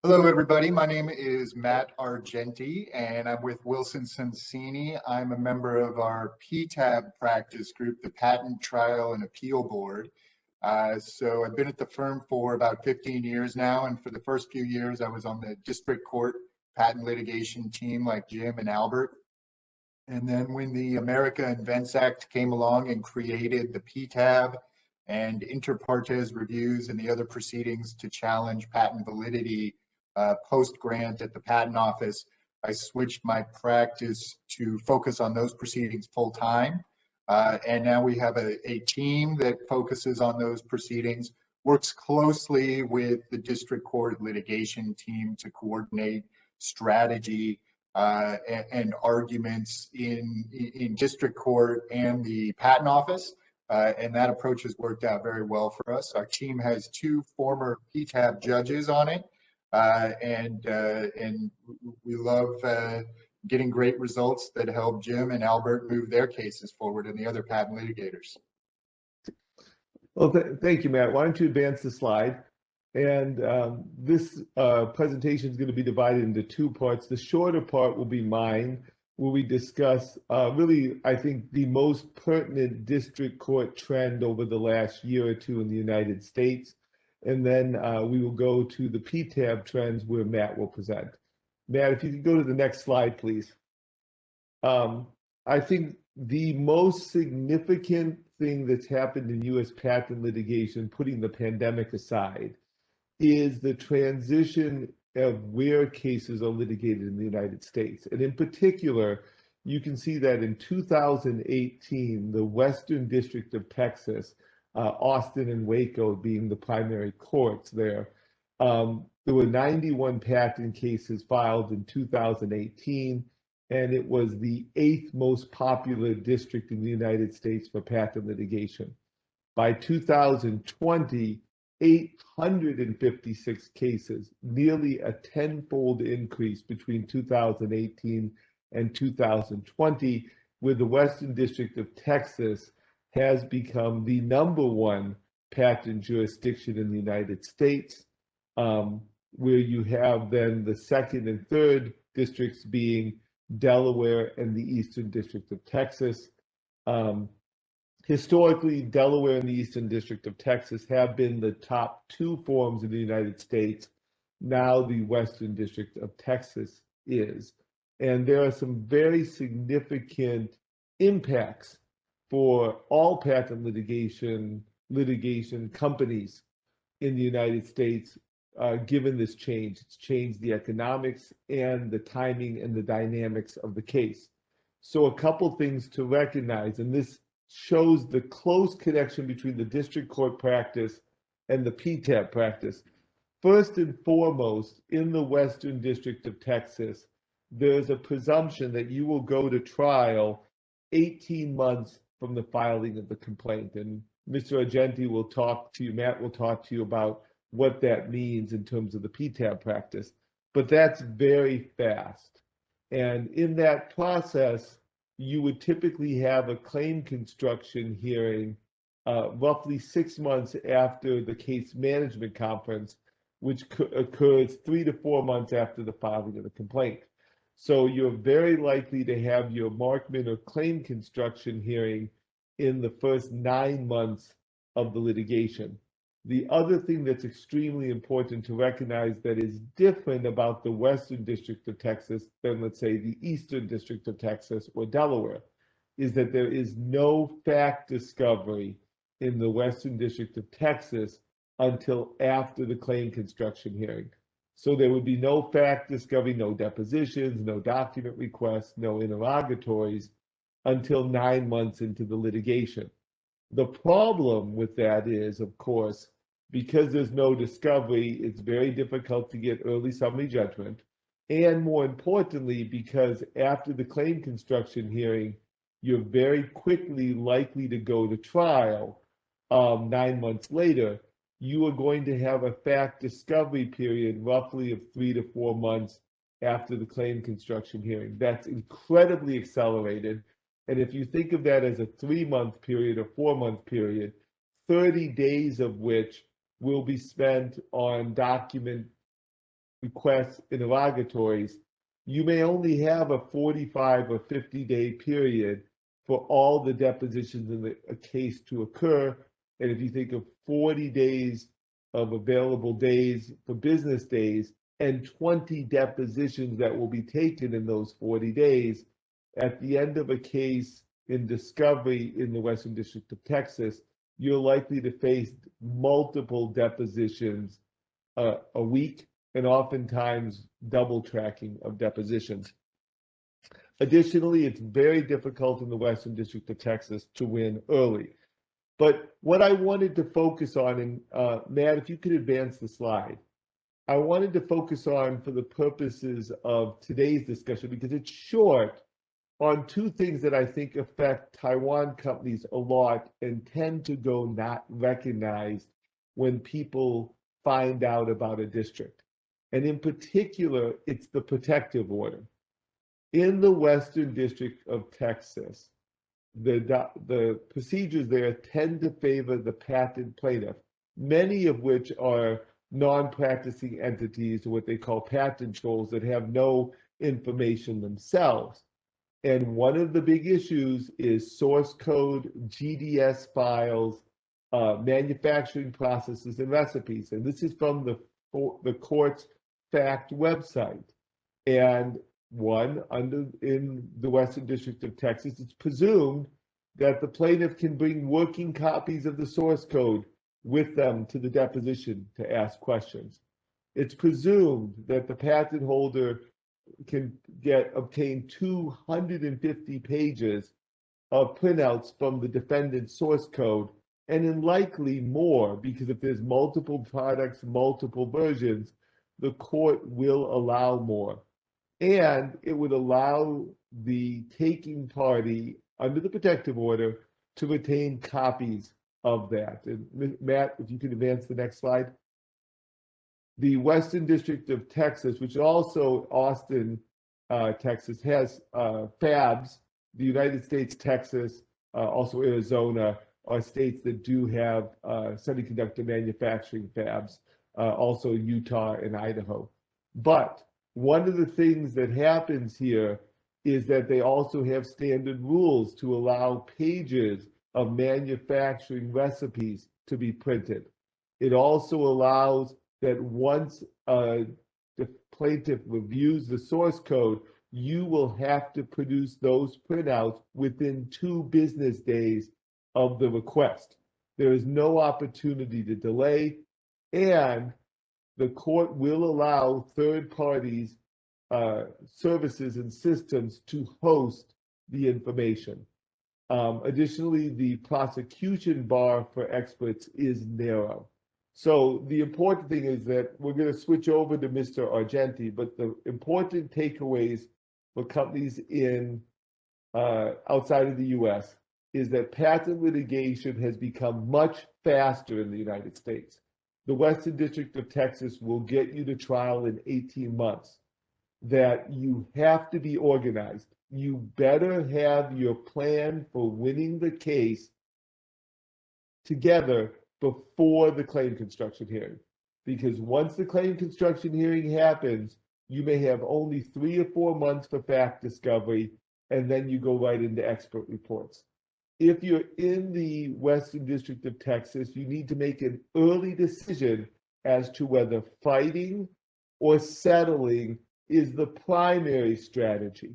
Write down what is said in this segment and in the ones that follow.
Hello, everybody. My name is Matt Argenti, and I'm with Wilson Sonsini. I'm a member of our PTAB practice group, the Patent Trial and Appeal Board. So I've been at the firm for about 15 years now, and for the first few years, I was on the district court patent litigation team like Jim and Albert. And then when the America Invents Act came along and created the PTAB and inter partes reviews and the other proceedings to challenge patent validity post-grant at the patent office, I switched my practice to focus on those proceedings full-time. And now we have a team that focuses on those proceedings, works closely with the district court litigation team to coordinate strategy and arguments in district court and the patent office. And that approach has worked out very well for us. Our team has two former PTAB judges on it. And we love getting great results that help Jim and Albert move their cases forward and the other patent litigators. Well, thank you, Matt. Why don't you advance the slide? And this presentation is going to be divided into two parts. The shorter part will be mine, where we discuss really, I think, the most pertinent district court trend over the last year or two in the United States. And then we will go to the PTAB trends where Matt will present. Matt, if you could go to the next slide, please. I think the most significant thing that's happened in U.S. patent litigation, putting the pandemic aside, is the transition of where cases are litigated in the United States. And in particular, you can see that in 2018, the Western District of Texas, Austin and Waco being the primary courts there. There were 91 patent cases filed in 2018, and it was the 8th most popular district in the United States for patent litigation. By 2020, 856 cases, nearly a tenfold increase between 2018 and 2020, with the Western District of Texas has become the #1 patent jurisdiction in the United States, where you have then the second and third districts being Delaware and the Eastern District of Texas. Historically, Delaware and the Eastern District of Texas have been the top two forms in the United States. Now the Western District of Texas is. And there are some very significant impacts for all patent litigation companies in the United States, given this change. It's changed the economics and the timing and the dynamics of the case. So a couple things to recognize, and this shows the close connection between the district court practice and the PTAB practice. First and foremost, in the Western District of Texas, there's a presumption that you will go to trial 18 months from the filing of the complaint. And Mr. Argenti will talk to you, Matt will talk to you about what that means in terms of the PTAB practice. But that's very fast. And in that process, you would typically have a claim construction hearing roughly 6 months after the case management conference, which occurs 3 to 4 months after the filing of the complaint. So you're very likely to have your Markman or claim construction hearing in the first 9 months of the litigation. The other thing that's extremely important to recognize that is different about the Western District of Texas than, let's say, the Eastern District of Texas or Delaware, is that there is no fact discovery in the Western District of Texas until after the claim construction hearing. So there would be no fact discovery, no depositions, no document requests, no interrogatories until 9 months into the litigation. The problem with that is, of course, because there's no discovery, it's very difficult to get early summary judgment. And more importantly, because after the claim construction hearing, you're very quickly likely to go to trial 9 months later, you are going to have a fact discovery period roughly of 3 to 4 months after the claim construction hearing. That's incredibly accelerated. And if you think of that as a 3-month period or 4-month period, 30 days of which will be spent on document requests, interrogatories, you may only have a 45 or 50-day period for all the depositions in a case to occur. And if you think of 40 days of available days for business days and 20 depositions that will be taken in those 40 days, at the end of a case in discovery in the Western District of Texas, you're likely to face multiple depositions a week, and oftentimes double tracking of depositions. Additionally, it's very difficult in the Western District of Texas to win early. But what I wanted to focus on, and Matt, if you could advance the slide, I wanted to focus on, for the purposes of today's discussion, because it's short, on two things that I think affect Taiwan companies a lot and tend to go not recognized when people find out about a district. And in particular, it's the protective order. In the Western District of Texas, the procedures there tend to favor the patent plaintiff, many of which are non-practicing entities, or what they call patent trolls, that have no information themselves. And one of the big issues is source code, GDS files, manufacturing processes, and recipes. And this is from the court's fact website. And in the Western District of Texas, it's presumed that the plaintiff can bring working copies of the source code with them to the deposition to ask questions. It's presumed that the patent holder can obtain 250 pages of printouts from the defendant's source code, and likely more, because if there's multiple products, multiple versions, the court will allow more. And it would allow the taking party under the protective order to retain copies of that. And Matt, if you could advance the next slide. The Western District of Texas, which also Austin, Texas, has fabs. The United States, Texas, also Arizona, are states that do have semiconductor manufacturing fabs, also Utah and Idaho. But one of the things that happens here is that they also have standard rules to allow pages of manufacturing recipes to be printed. It also allows that once the plaintiff reviews the source code, you will have to produce those printouts within 2 business days of the request. There is no opportunity to delay, and the court will allow third parties, services and systems to host the information. Additionally, the prosecution bar for experts is narrow. So the important thing is that we're going to switch over to Mr. Argenti, but the important takeaways for companies in outside of the US is that patent litigation has become much faster in the United States. The Western District of Texas will get you to trial in 18 months. That you have to be organized. You better have your plan for winning the case together before the claim construction hearing. Because once the claim construction hearing happens, you may have only 3 or 4 months for fact discovery, and then you go right into expert reports. If you're in the Western District of Texas, you need to make an early decision as to whether fighting or settling is the primary strategy.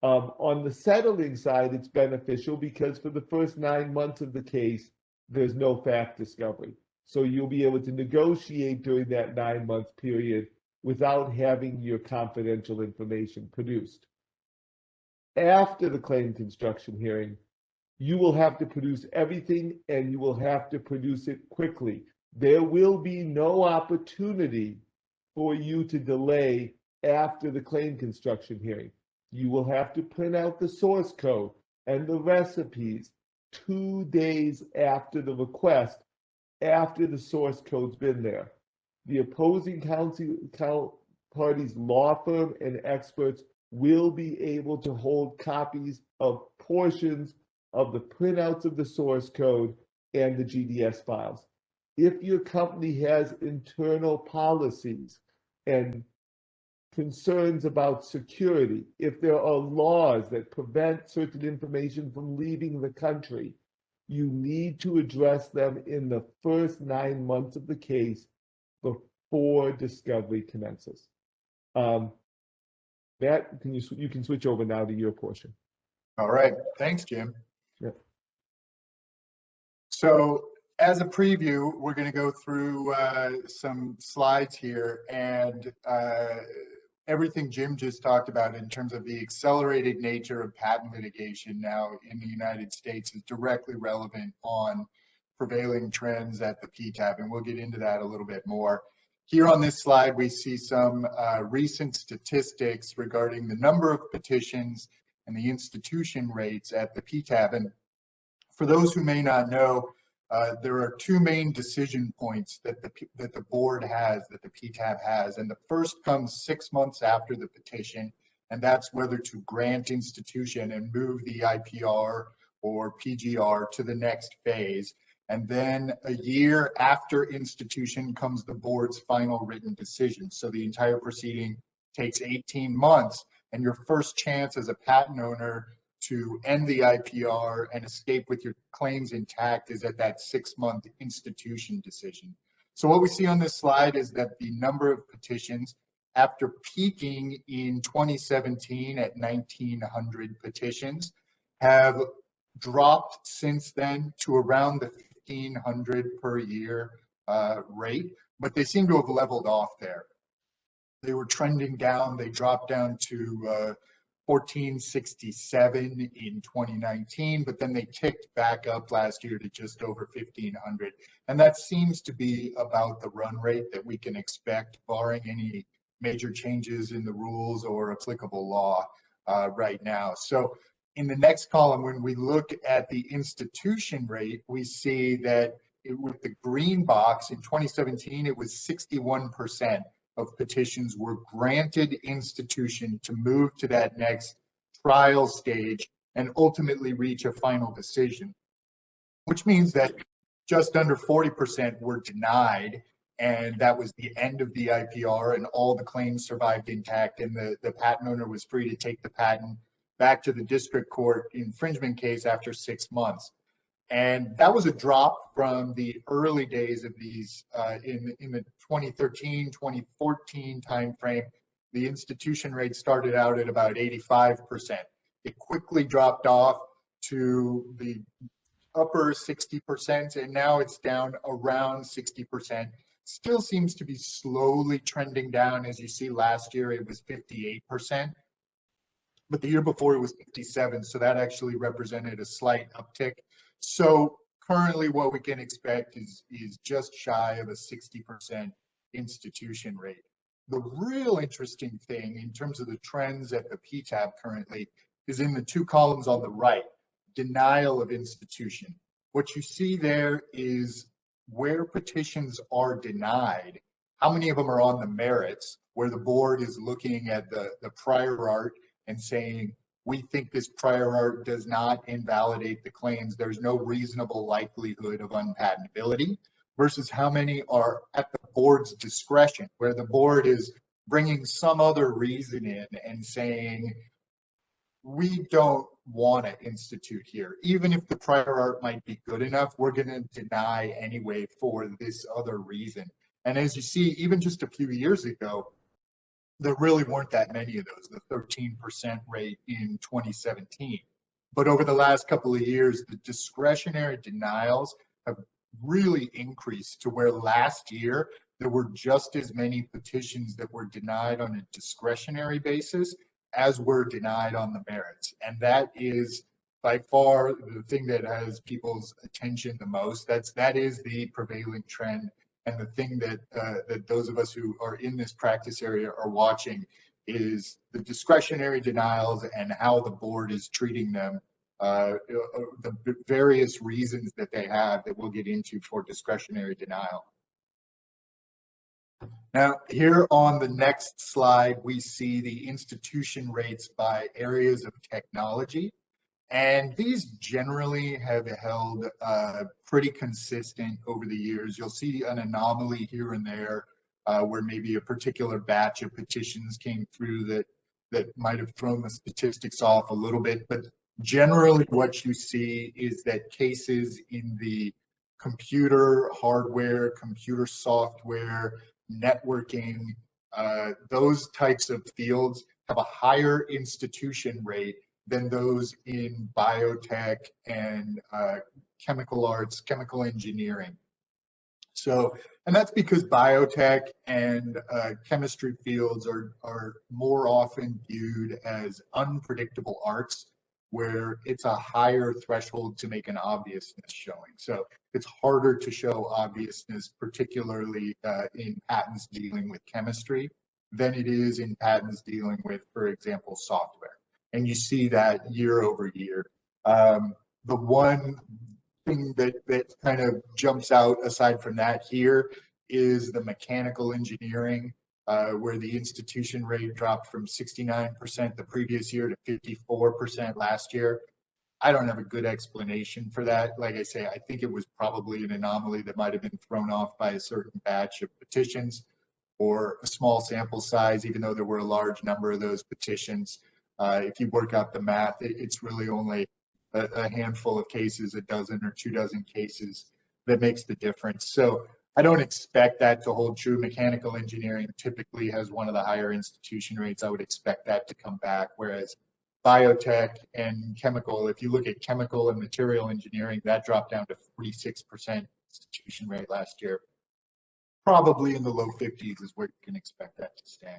On the settling side, it's beneficial because for the first 9 months of the case, there's no fact discovery. So you'll be able to negotiate during that 9-month period without having your confidential information produced. After the claim construction hearing, you will have to produce everything, and you will have to produce it quickly. There will be no opportunity for you to delay after the claim construction hearing. You will have to print out the source code and the recipes 2 days after the request, after the source code's been there. The opposing party's law firm and experts will be able to hold copies of portions of the printouts of the source code and the GDS files. If your company has internal policies and concerns about security, if there are laws that prevent certain information from leaving the country, you need to address them in the first 9 months of the case before discovery commences. Matt, you can switch over now to your portion. All right, thanks, Jim. Yeah. So as a preview, we're going to go through some slides here, and everything Jim just talked about in terms of the accelerated nature of patent litigation now in the United States is directly relevant on prevailing trends at the PTAB, and we'll get into that a little bit more. Here on this slide, we see some recent statistics regarding the number of petitions and the institution rates at the PTAB. And for those who may not know, there are two main decision points that the board has, that the PTAB has. And the first comes 6 months after the petition, and that's whether to grant institution and move the IPR or PGR to the next phase. And then a year after institution comes the board's final written decision. So the entire proceeding takes 18 months, and your first chance as a patent owner to end the IPR and escape with your claims intact is at that 6-month institution decision. So what we see on this slide is that the number of petitions, after peaking in 2017 at 1,900 petitions, have dropped since then to around the 1,500 per year rate, but they seem to have leveled off there. They were trending down. They dropped down to 1,467 in 2019, but then they ticked back up last year to just over 1,500. And that seems to be about the run rate that we can expect, barring any major changes in the rules or applicable law right now. So in the next column, when we look at the institution rate, we see that with the green box in 2017, it was 61% of petitions were granted institution to move to that next trial stage and ultimately reach a final decision, which means that just under 40% were denied, and that was the end of the IPR, and all the claims survived intact, and the patent owner was free to take the patent back to the district court infringement case after 6 months. And that was a drop from the early days of these in the 2013, 2014 timeframe. The institution rate started out at about 85%. It quickly dropped off to the upper 60%, and now it's down around 60%. Still seems to be slowly trending down. As you see, last year it was 58%, but the year before it was 57%, so that actually represented a slight uptick. So currently what we can expect is just shy of a 60% institution rate. The real interesting thing in terms of the trends at the PTAB currently is in the two columns on the right, denial of institution. What you see there is where petitions are denied, how many of them are on the merits, where the board is looking at the prior art and saying, we think this prior art does not invalidate the claims. There's no reasonable likelihood of unpatentability, versus how many are at the board's discretion, where the board is bringing some other reason in and saying, we don't want to institute here. Even if the prior art might be good enough, we're going to deny anyway for this other reason. And as you see, even just a few years ago, there really weren't that many of those, the 13% rate in 2017. But over the last couple of years, the discretionary denials have really increased to where last year there were just as many petitions that were denied on a discretionary basis as were denied on the merits. And that is by far the thing that has people's attention the most. That is the prevailing trend. And the thing that that those of us who are in this practice area are watching is the discretionary denials and how the board is treating them, the various reasons that they have that we'll get into for discretionary denial. Now, here on the next slide, we see the institution rates by areas of technology. And these generally have held pretty consistent over the years. You'll see an anomaly here and there where maybe a particular batch of petitions came through that might have thrown the statistics off a little bit. But generally what you see is that cases in the computer hardware, computer software, networking, those types of fields have a higher institution rate than those in biotech and chemical arts, chemical engineering. So, and that's because biotech and chemistry fields are more often viewed as unpredictable arts, where it's a higher threshold to make an obviousness showing. So it's harder to show obviousness, particularly in patents dealing with chemistry, than it is in patents dealing with, for example, software. And you see that year over year. The one thing that kind of jumps out aside from that here is the mechanical engineering, where the institution rate dropped from 69% the previous year to 54% last year. I don't have a good explanation for that. Like I say, I think it was probably an anomaly that might have been thrown off by a certain batch of petitions or a small sample size, even though there were a large number of those petitions. If you work out the math, it's really only a handful of cases, a dozen or 2 dozen cases that makes the difference. So I don't expect that to hold true. Mechanical engineering typically has one of the higher institution rates. I would expect that to come back, whereas biotech and chemical, if you look at chemical and material engineering, that dropped down to 46% institution rate last year. Probably in the low 50s is where you can expect that to stay.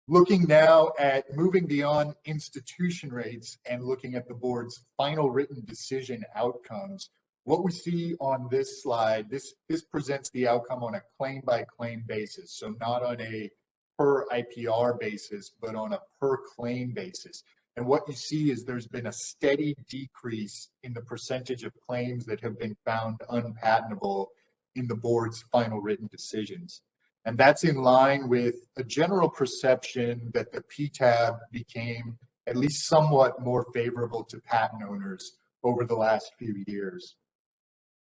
Looking now at moving beyond institution rates and looking at the board's final written decision outcomes, what we see on this slide, this presents the outcome on a claim by claim basis. So not on a per IPR basis, but on a per claim basis. And what you see is there's been a steady decrease in the percentage of claims that have been found unpatentable in the board's final written decisions. And that's in line with a general perception that the PTAB became at least somewhat more favorable to patent owners over the last few years.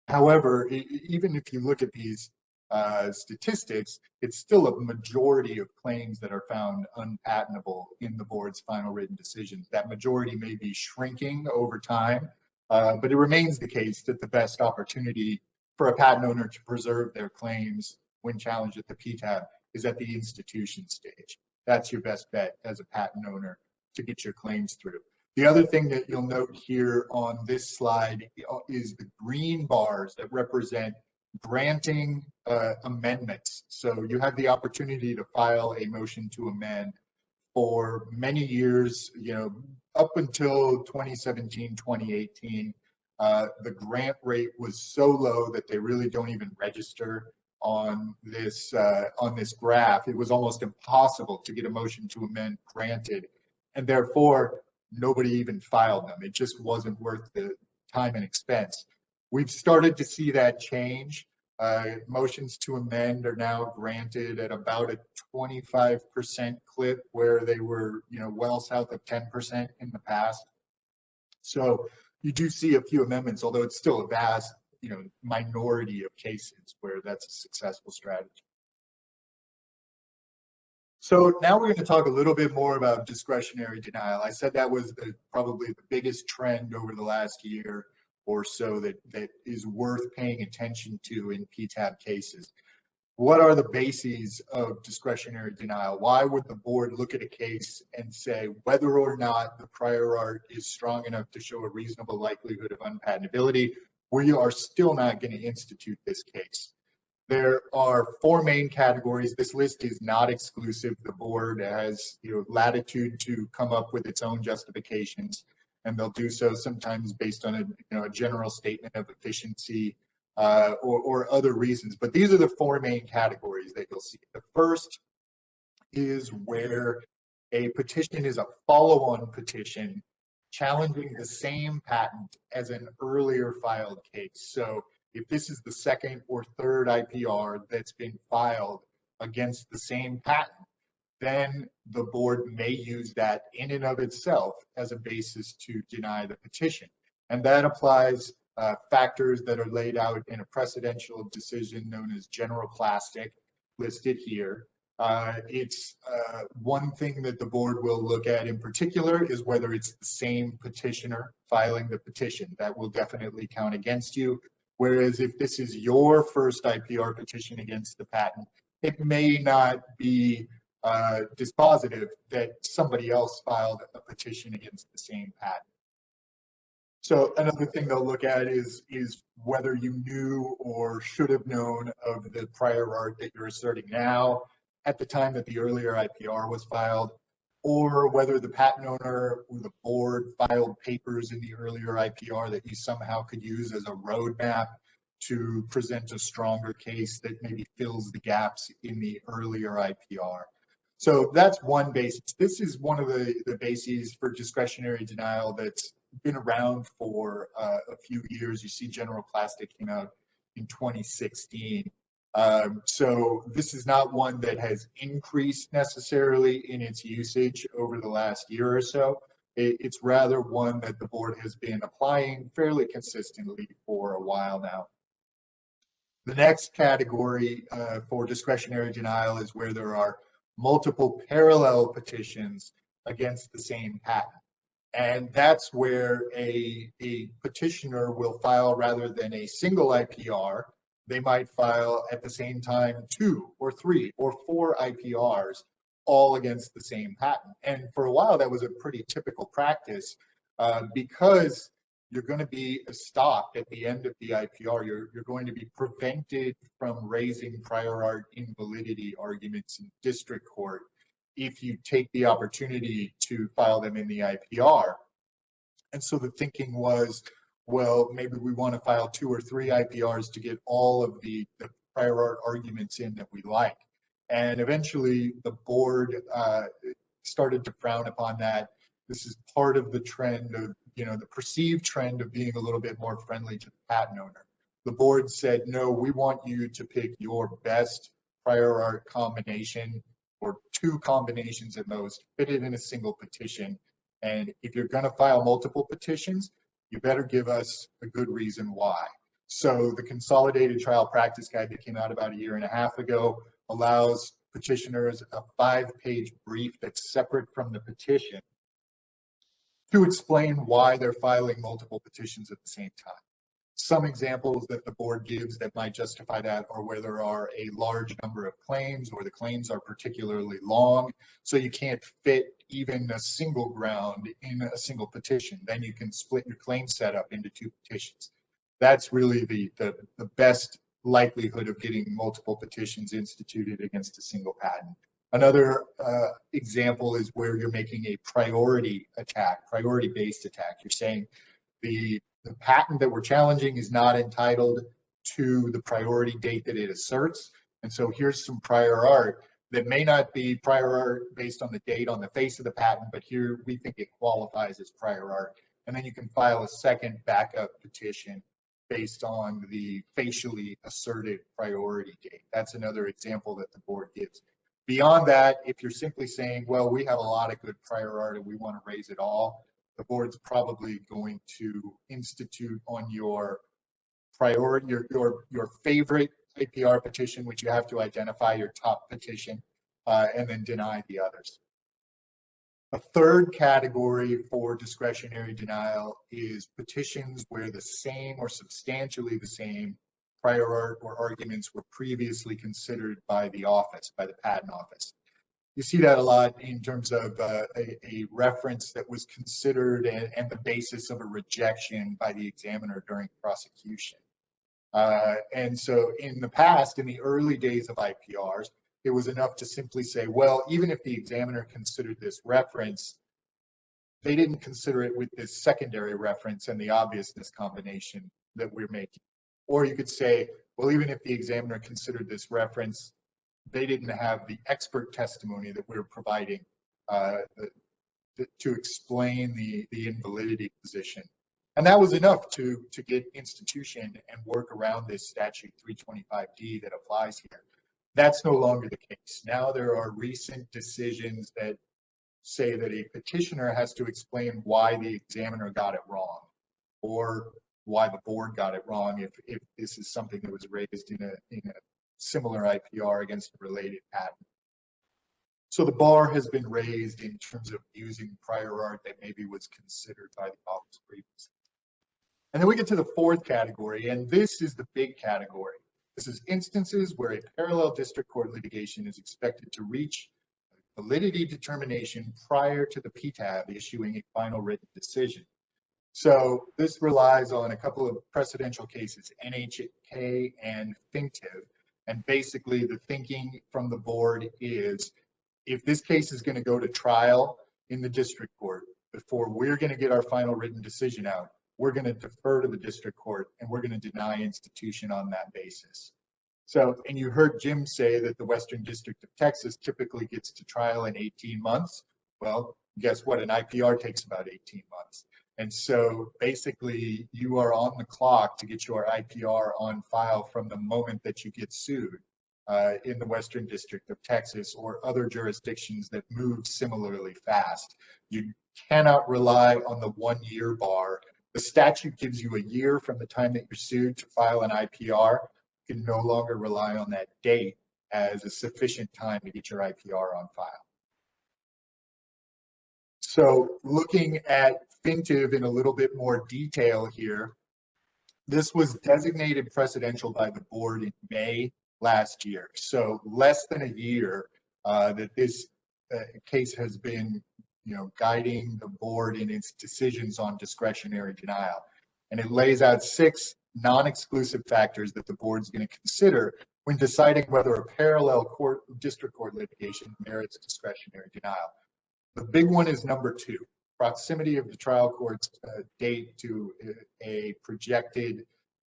However, even if you look at these statistics, it's still a majority of claims that are found unpatentable in the board's final written decisions. That majority may be shrinking over time, but it remains the case that the best opportunity for a patent owner to preserve their claims when challenged at the PTAB is at the institution stage. That's your best bet as a patent owner to get your claims through. The other thing that you'll note here on this slide is the green bars that represent granting amendments. So you have the opportunity to file a motion to amend for many years, up until 2017, 2018. The grant rate was so low that they really don't even register on this graph. It was almost impossible to get a motion to amend granted, and therefore nobody even filed them. It just wasn't worth the time and expense. We've started to see that change. Motions to amend are now granted at about a 25% clip, where they were, well south of 10% in the past. So you do see a few amendments, although it's still a vast, minority of cases where that's a successful strategy. So now we're going to talk a little bit more about discretionary denial. I said that was probably the biggest trend over the last year or so that is worth paying attention to in PTAB cases. What are the bases of discretionary denial? Why would the board look at a case and say whether or not the prior art is strong enough to show a reasonable likelihood of unpatentability, we are still not going to institute this case? There are 4 main categories. This list is not exclusive. The board has latitude to come up with its own justifications, and they'll do so sometimes based on a general statement of efficiency or other reasons. But these are the 4 main categories that you'll see. The first is where a petition is a follow-on petition challenging the same patent as an earlier filed case. So if this is the second or third IPR that's been filed against the same patent, then the board may use that in and of itself as a basis to deny the petition. And that applies factors that are laid out in a precedential decision known as general plastic, listed here. It's one thing that the board will look at in particular is whether it's the same petitioner filing the petition. That will definitely count against you. Whereas if this is your first IPR petition against the patent, it may not be dispositive that somebody else filed a petition against the same patent. So another thing they'll look at is whether you knew or should have known of the prior art that you're asserting now at the time that the earlier IPR was filed, or whether the patent owner or the board filed papers in the earlier IPR that you somehow could use as a roadmap to present a stronger case that maybe fills the gaps in the earlier IPR. So that's one basis. This is one of the bases for discretionary denial that's been around for a few years. You see General Plastic came out in 2016. So this is not one that has increased necessarily in its usage over the last year or so. It's rather one that the board has been applying fairly consistently for a while now. The next category for discretionary denial is where there are multiple parallel petitions against the same patent. And that's where a petitioner will file rather than a single IPR. They might file at the same time 2 or 3 or 4 IPRs all against the same patent. And for a while, that was a pretty typical practice because you're going to be stopped at the end of the IPR. You're going to be prevented from raising prior art invalidity arguments in district court if you take the opportunity to file them in the IPR. And so the thinking was, well, maybe we want to file 2 or 3 IPRs to get all of the prior art arguments in that we like. And eventually the board started to frown upon that. This is part of the trend of, the perceived trend of being a little bit more friendly to the patent owner. The board said, no, we want you to pick your best prior art combination or 2 combinations at most, fit it in a single petition. And if you're going to file multiple petitions, you better give us a good reason why. So the Consolidated Trial Practice Guide that came out about 1.5 years ago allows petitioners a 5-page brief that's separate from the petition to explain why they're filing multiple petitions at the same time. Some examples that the board gives that might justify that are where there are a large number of claims or the claims are particularly long, so you can't fit even a single ground in a single petition. Then you can split your claim setup into 2 petitions. That's really the best likelihood of getting multiple petitions instituted against a single patent. Another example is where you're making a priority attack, priority-based attack. You're saying the patent that we're challenging is not entitled to the priority date that it asserts. And so here's some prior art that may not be prior art based on the date on the face of the patent, but here we think it qualifies as prior art. And then you can file a second backup petition based on the facially asserted priority date. That's another example that the board gives. Beyond that, if you're simply saying, well, we have a lot of good prior art and we want to raise it all, the board's probably going to institute on your priority, your favorite IPR petition, which you have to identify your top petition, and then deny the others. A third category for discretionary denial is petitions where the same or substantially the same prior art or arguments were previously considered by the office, by the patent office. You see that a lot in terms of a reference that was considered and the basis of a rejection by the examiner during prosecution. And so in the past, in the early days of IPRs, it was enough to simply say, well, even if the examiner considered this reference, they didn't consider it with this secondary reference and the obviousness combination that we're making. Or you could say, well, even if the examiner considered this reference, they didn't have the expert testimony that we're providing to explain the invalidity position. And that was enough to get institution and work around this statute 325D that applies here. That's no longer the case. Now there are recent decisions that say that a petitioner has to explain why the examiner got it wrong, or why the board got it wrong if this is something that was raised in a similar IPR against a related patent. So the bar has been raised in terms of using prior art that maybe was considered by the office previously. And then we get to the fourth category, and this is the big category. This is instances where a parallel district court litigation is expected to reach validity determination prior to the PTAB issuing a final written decision. So this relies on a couple of precedential cases, NHK and Fintive. And basically the thinking from the board is, if this case is going to go to trial in the district court before we're going to get our final written decision out, we're going to defer to the district court and we're going to deny institution on that basis. So, and you heard Jim say that the Western District of Texas typically gets to trial in 18 months. Well, guess what? An IPR takes about 18 months. And so basically you are on the clock to get your IPR on file from the moment that you get sued in the Western District of Texas or other jurisdictions that move similarly fast. You cannot rely on the 1 year bar. The statute gives you a year from the time that you're sued to file an IPR. You can no longer rely on that date as a sufficient time to get your IPR on file. So looking at Fintive in a little bit more detail here, this was designated precedential by the board in May last year. So less than a year that this case has been, guiding the board in its decisions on discretionary denial. And it lays out 6 non-exclusive factors that the board's going to consider when deciding whether a parallel district court litigation merits discretionary denial. The big one is number 2, proximity of the trial court's date to a projected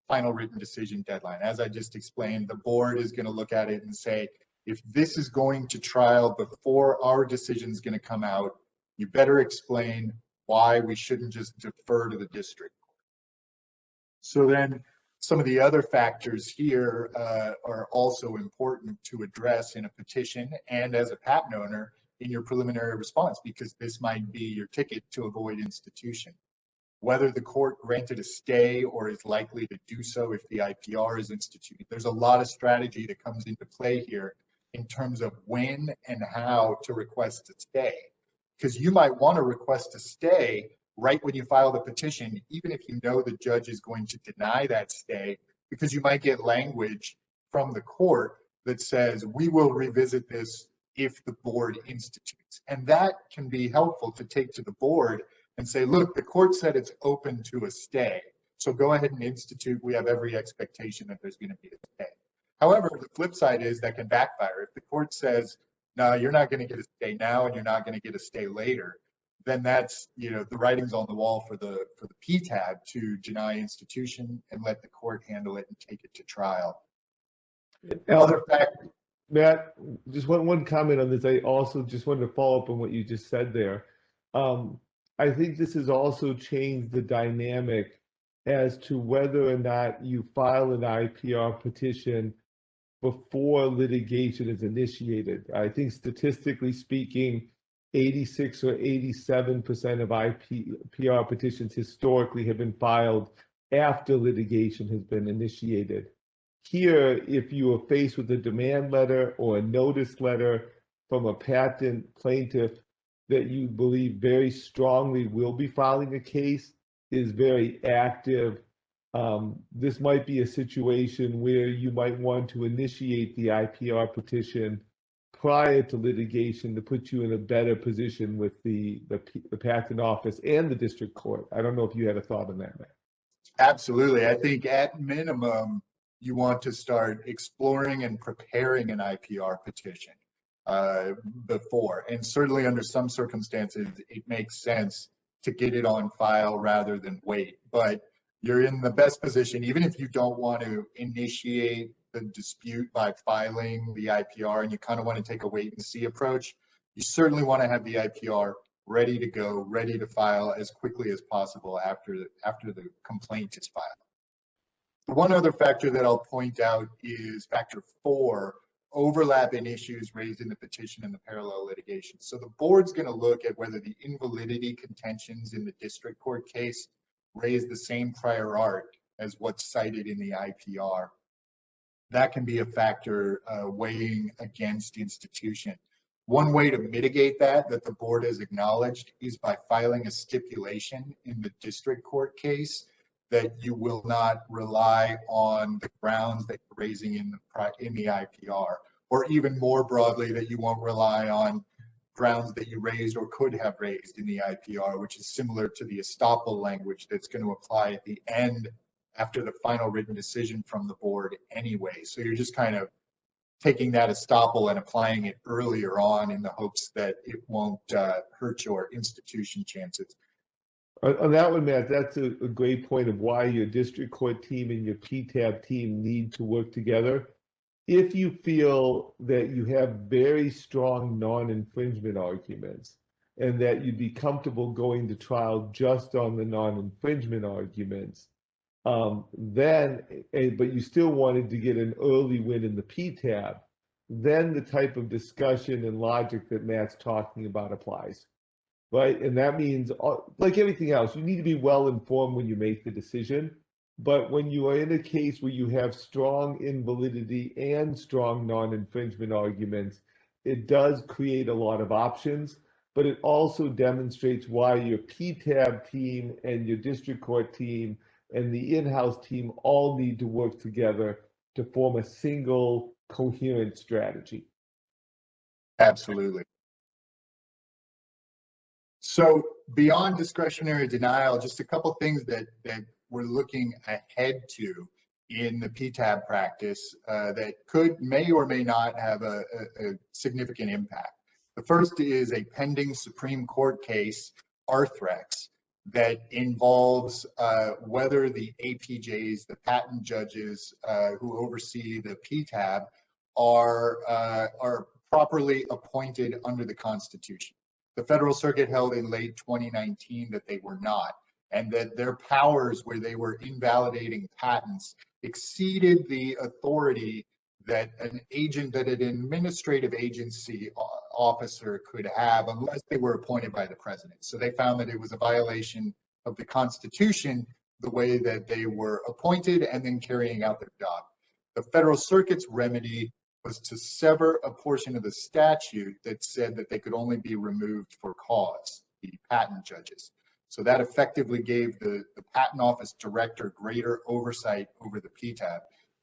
final written decision deadline. As I just explained, the board is going to look at it and say, if this is going to trial before our decision is going to come out, you better explain why we shouldn't just defer to the district court. So then some of the other factors here are also important to address in a petition and as a patent owner in your preliminary response, because this might be your ticket to avoid institution. Whether the court granted a stay or is likely to do so if the IPR is instituted. There's a lot of strategy that comes into play here in terms of when and how to request a stay. Because you might want to request a stay right when you file the petition, even if you know the judge is going to deny that stay, because you might get language from the court that says, we will revisit this if the board institutes. And that can be helpful to take to the board and say, look, the court said it's open to a stay. So go ahead and institute. We have every expectation that there's going to be a stay. However, the flip side is that can backfire. If the court says, no, you're not going to get a stay now and you're not going to get a stay later, then that's, the writing's on the wall for the PTAB to deny institution and let the court handle it and take it to trial. Other factors. Matt, just one comment on this. I also just wanted to follow up on what you just said there. I think this has also changed the dynamic as to whether or not you file an IPR petition before litigation is initiated. I think statistically speaking, 86 or 87% of IPR petitions historically have been filed after litigation has been initiated. Here, if you are faced with a demand letter or a notice letter from a patent plaintiff that you believe very strongly will be filing a case, is very active, this might be a situation where you might want to initiate the IPR petition prior to litigation to put you in a better position with the patent office and the district court. I don't know if you had a thought on that, Matt. Absolutely. I think at minimum, you want to start exploring and preparing an IPR petition before. And certainly under some circumstances, it makes sense to get it on file rather than wait. But you're in the best position, even if you don't want to initiate the dispute by filing the IPR and you kind of want to take a wait and see approach, you certainly want to have the IPR ready to go, ready to file as quickly as possible after the complaint is filed. One other factor that I'll point out is factor 4, overlap in issues raised in the petition and the parallel litigation. So the board's going to look at whether the invalidity contentions in the district court case raise the same prior art as what's cited in the IPR. That can be a factor weighing against institution. One way to mitigate that the board has acknowledged is by filing a stipulation in the district court case that you will not rely on the grounds that you're raising in the IPR, or even more broadly, that you won't rely on grounds that you raised or could have raised in the IPR, which is similar to the estoppel language that's going to apply at the end after the final written decision from the board anyway. So you're just kind of taking that estoppel and applying it earlier on in the hopes that it won't hurt your institution chances. On that one, Matt, that's a great point of why your district court team and your PTAB team need to work together. If you feel that you have very strong non-infringement arguments and that you'd be comfortable going to trial just on the non-infringement arguments, but you still wanted to get an early win in the PTAB, then the type of discussion and logic that Matt's talking about applies, right? And that means, like everything else, you need to be well informed when you make the decision. But when you are in a case where you have strong invalidity and strong non-infringement arguments, it does create a lot of options, but it also demonstrates why your PTAB team and your district court team and the in-house team all need to work together to form a single coherent strategy. Absolutely. So beyond discretionary denial, just a couple things that we're looking ahead to in the PTAB practice that may or may not have a significant impact. The first is a pending Supreme Court case, Arthrex, that involves whether the APJs, the patent judges who oversee the PTAB, are properly appointed under the Constitution. The Federal Circuit held in late 2019 that they were not, and that their powers where they were invalidating patents exceeded the authority that an administrative agency officer could have unless they were appointed by the president. So they found that it was a violation of the Constitution, the way that they were appointed and then carrying out their job. The Federal Circuit's remedy was to sever a portion of the statute that said that they could only be removed for cause, the patent judges. So that effectively gave the Patent Office Director greater oversight over the PTAB.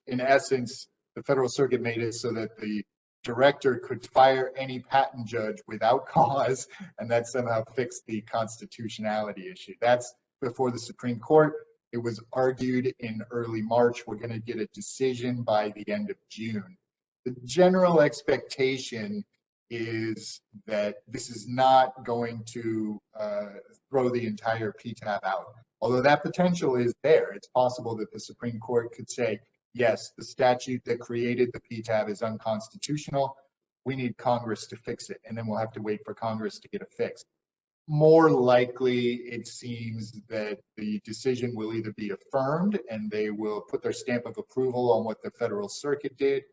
In essence, the Federal Circuit made it so that the director could fire any patent judge without cause, and that somehow fixed the constitutionality issue. That's before the Supreme Court. It was argued in early March. We're going to get a decision by the end of June. The general expectation is that this is not going to throw the entire PTAB out. Although that potential is there, it's possible that the Supreme Court could say, yes, the statute that created the PTAB is unconstitutional. We need Congress to fix it, and then we'll have to wait for Congress to get it fixed. More likely, it seems that the decision will either be affirmed and they will put their stamp of approval on what the Federal Circuit did,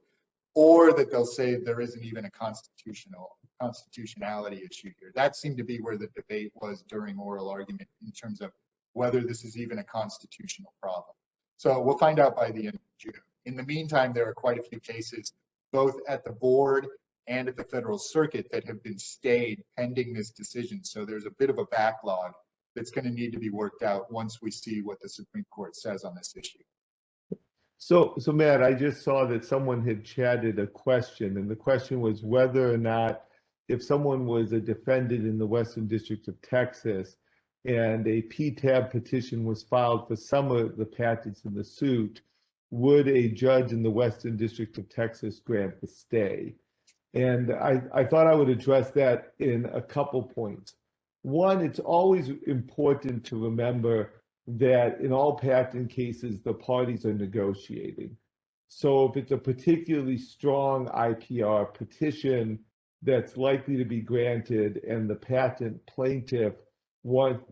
or that they'll say there isn't even a constitutionality issue here. That seemed to be where the debate was during oral argument in terms of whether this is even a constitutional problem. So we'll find out by the end of June. In the meantime, there are quite a few cases, both at the board and at the Federal Circuit, that have been stayed pending this decision. So there's a bit of a backlog that's going to need to be worked out once we see what the Supreme Court says on this issue. So Matt, I just saw that someone had chatted a question, and the question was whether or not, if someone was a defendant in the Western District of Texas and a PTAB petition was filed for some of the patents in the suit, would a judge in the Western District of Texas grant the stay? And I thought I would address that in a couple points. One, it's always important to remember that in all patent cases, the parties are negotiating. So if it's a particularly strong IPR petition that's likely to be granted and the patent plaintiff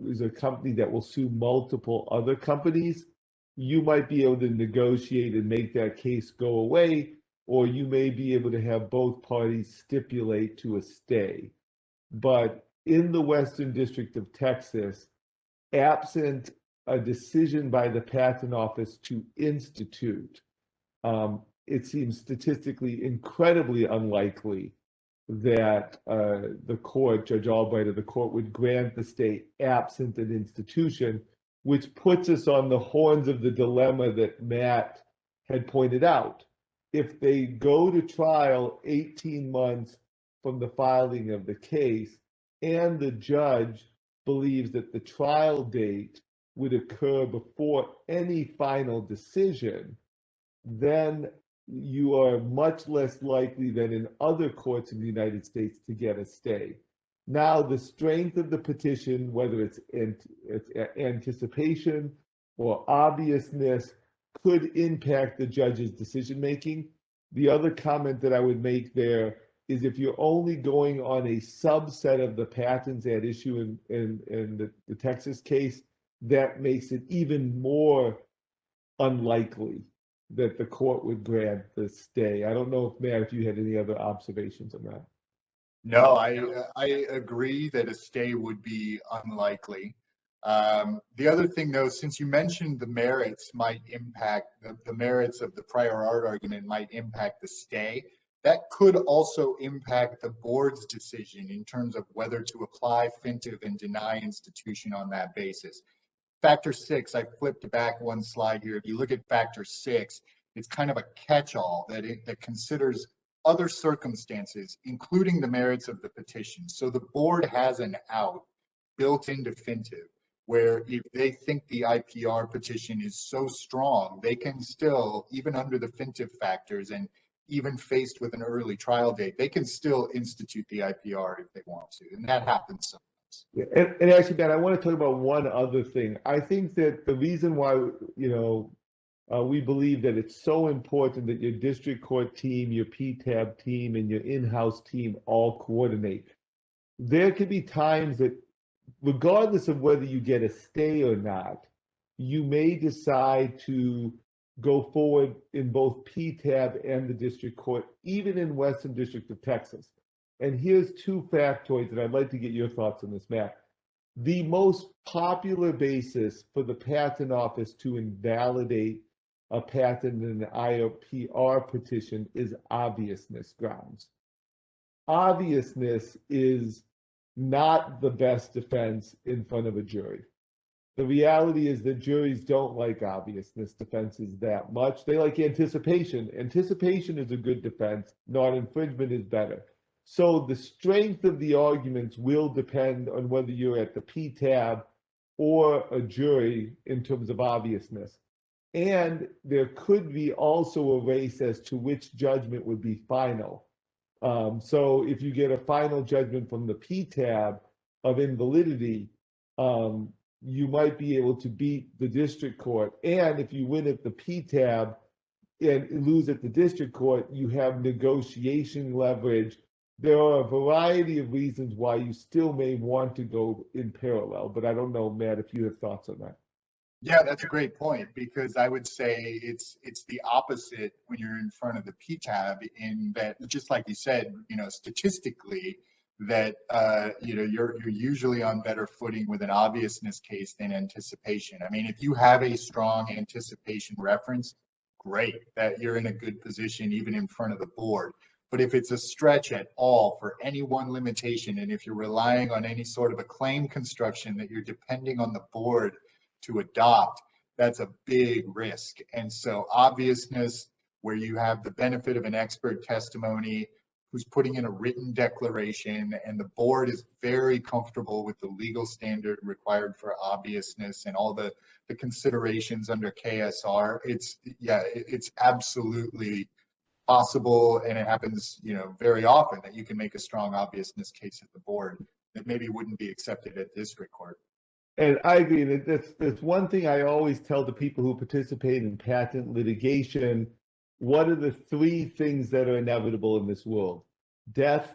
is a company that will sue multiple other companies, you might be able to negotiate and make that case go away, or you may be able to have both parties stipulate to a stay. But in the Western District of Texas, absent a decision by the Patent Office to institute, it seems statistically incredibly unlikely that the court, Judge Albright of the court, would grant the stay absent an institution, which puts us on the horns of the dilemma that Matt had pointed out. If they go to trial 18 months from the filing of the case, and the judge believes that the trial date would occur before any final decision, then you are much less likely than in other courts in the United States to get a stay. Now, the strength of the petition, whether it's anticipation or obviousness, could impact the judge's decision-making. The other comment that I would make there is if you're only going on a subset of the patents at issue in the Texas case, that makes it even more unlikely that the court would grant the stay. I don't know if, Matt, if you had any other observations on that. No, I agree that a stay would be unlikely. The other thing, though, since you mentioned the merits might impact, the merits of the prior art argument might impact the stay, that could also impact the board's decision in terms of whether to apply Fintive and deny institution on that basis. Factor 6, I flipped back one slide here. If you look at factor 6, it's kind of a catch-all that considers other circumstances, including the merits of the petition. So the board has an out built into Fintive, where if they think the IPR petition is so strong, they can still, even under the Fintive factors and even faced with an early trial date, they can still institute the IPR if they want to. And that happens sometimes. Yeah, and actually, Dan, I want to talk about one other thing. I think that the reason why, we believe that it's so important that your district court team, your PTAB team, and your in-house team all coordinate. There could be times that, regardless of whether you get a stay or not, you may decide to go forward in both PTAB and the district court, even in Western District of Texas. And here's two factoids that I'd like to get your thoughts on this, Matt. The most popular basis for the Patent Office to invalidate a patent in an IPR petition is obviousness grounds. Obviousness is not the best defense in front of a jury. The reality is that juries don't like obviousness defenses that much. They like anticipation. Anticipation is a good defense. Non-infringement is better. So the strength of the arguments will depend on whether you're at the PTAB or a jury in terms of obviousness. And there could be also a race as to which judgment would be final. So if you get a final judgment from the PTAB of invalidity, you might be able to beat the district court. And if you win at the PTAB and lose at the district court, you have negotiation leverage. There are a variety of reasons why you still may want to go in parallel, but I don't know, Matt, if you have thoughts on that. Yeah, that's a great point, because I would say it's the opposite when you're in front of the PTAB, in that, just like you said, statistically, that you're usually on better footing with an obviousness case than anticipation. I mean, if you have a strong anticipation reference, great, that you're in a good position even in front of the board. But if it's a stretch at all for any one limitation, and if you're relying on any sort of a claim construction that you're depending on the board to adopt, that's a big risk. And so obviousness, where you have the benefit of an expert testimony who's putting in a written declaration, and the board is very comfortable with the legal standard required for obviousness and all the considerations under KSR, it's absolutely possible, and it happens, very often, that you can make a strong obviousness case at the board that maybe wouldn't be accepted at district court. And I agree that that's one thing I always tell the people who participate in patent litigation. What are the three things that are inevitable in this world? Death,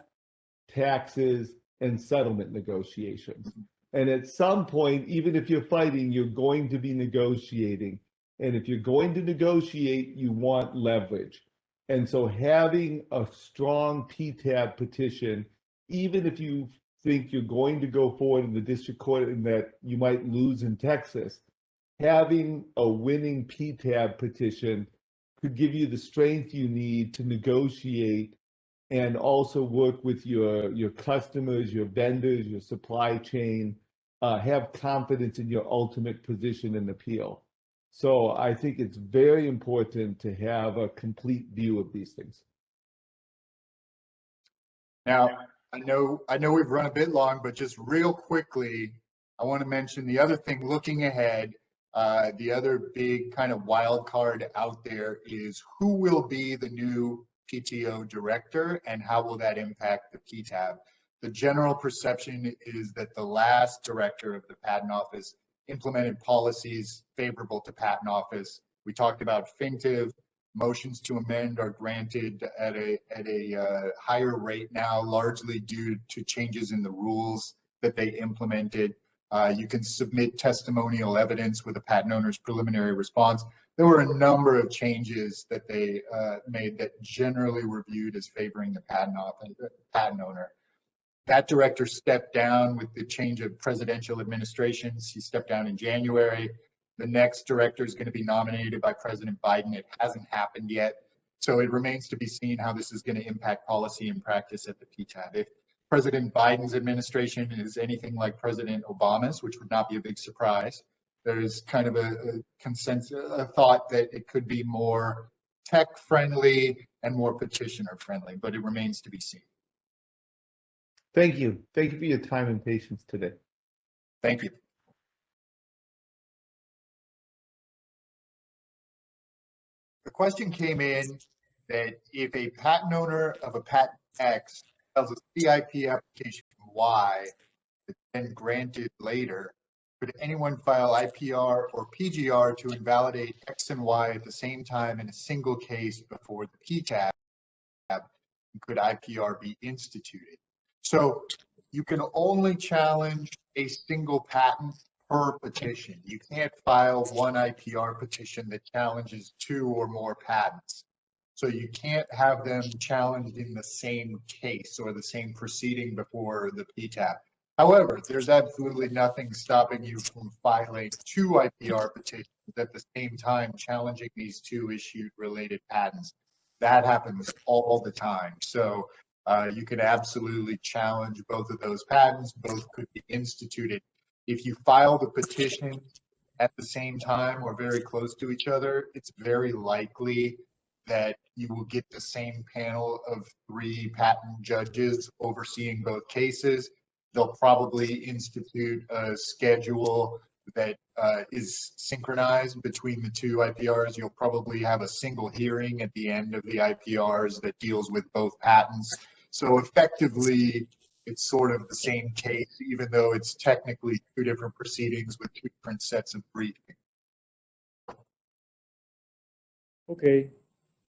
taxes, and settlement negotiations. And at some point, even if you're fighting, you're going to be negotiating. And if you're going to negotiate, you want leverage. And so having a strong PTAB petition, even if you think you're going to go forward in the district court and that you might lose in Texas, having a winning PTAB petition could give you the strength you need to negotiate and also work with your customers, your vendors, your supply chain, have confidence in your ultimate position and appeal. So I think it's very important to have a complete view of these things. Now, I know we've run a bit long, but just real quickly, I want to mention the other thing looking ahead. The other big kind of wild card out there is who will be the new PTO director and how will that impact the PTAB? The general perception is that the last director of the Patent Office implemented policies favorable to Patent Office. We talked about Fintive. Motions to amend are granted at a higher rate now, largely due to changes in the rules that they implemented. You can submit testimonial evidence with a patent owner's preliminary response. There were a number of changes that they made that generally were viewed as favoring the patent owner. That director stepped down with the change of presidential administrations. He stepped down in January. The next director is going to be nominated by President Biden. It hasn't happened yet. So it remains to be seen how this is going to impact policy and practice at the PTAB. If President Biden's administration is anything like President Obama's, which would not be a big surprise, there's kind of a consensus, a thought that it could be more tech friendly and more petitioner friendly, but it remains to be seen. Thank you. Thank you for your time and patience today. Thank you. The question came in that if a patent owner of a patent X files a CIP application Y that's then granted later, could anyone file IPR or PGR to invalidate X and Y at the same time in a single case before the PTAB? Could IPR be instituted? So you can only challenge a single patent per petition. You can't file one IPR petition that challenges two or more patents. So you can't have them challenged in the same case or the same proceeding before the PTAB. However, there's absolutely nothing stopping you from filing two IPR petitions at the same time challenging these two issued related patents. That happens all the time. So you can absolutely challenge both of those patents. Both could be instituted. If you file the petition at the same time or very close to each other, it's very likely that you will get the same panel of 3 patent judges overseeing both cases. They'll probably institute a schedule that is synchronized between the two IPRs. You'll probably have a single hearing at the end of the IPRs that deals with both patents. So effectively, it's sort of the same case, even though it's technically 2 different proceedings with 2 different sets of briefing. Okay,